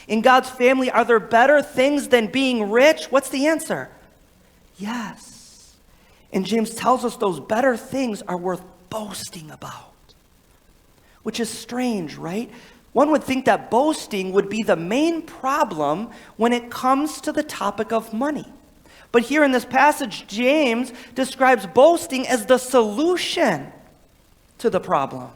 In God's family, are there better things than being rich? What's the answer? Yes. And James tells us those better things are worth boasting about. Which is strange, right? One would think that boasting would be the main problem when it comes to the topic of money. But here in this passage, James describes boasting as the solution to the problem.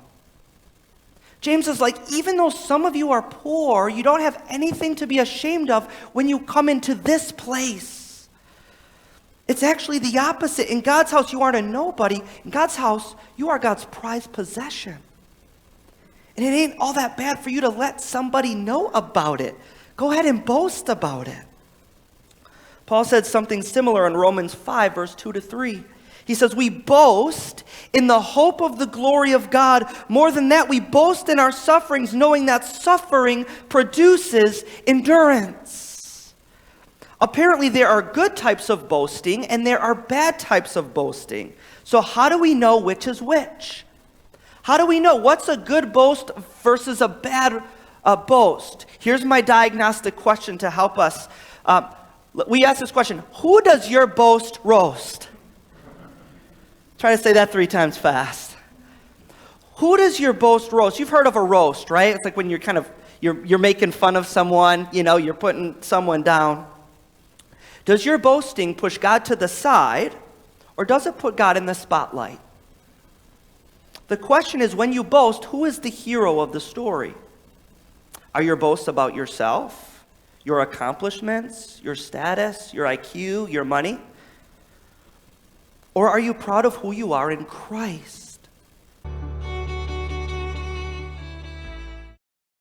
James is like, even though some of you are poor, you don't have anything to be ashamed of when you come into this place. It's actually the opposite. In God's house, you aren't a nobody. In God's house, you are God's prized possession. And it ain't all that bad for you to let somebody know about it. Go ahead and boast about it. Paul said something similar in Romans 5, verse 2-3. He says, we boast in the hope of the glory of God. More than that, we boast in our sufferings, knowing that suffering produces endurance. Apparently, there are good types of boasting, and there are bad types of boasting. So how do we know which is which? How do we know what's a good boast versus a bad boast? Here's my diagnostic question to help us. We ask this question, who does your boast roast? Try to say that 3 times fast. Who does your boast roast? You've heard of a roast, right? It's like when you're making fun of someone, you're putting someone down. Does your boasting push God to the side, or does it put God in the spotlight? The question is, when you boast, who is the hero of the story? Are your boasts about yourself, your accomplishments, your status, your IQ, your money? Or are you proud of who you are in Christ?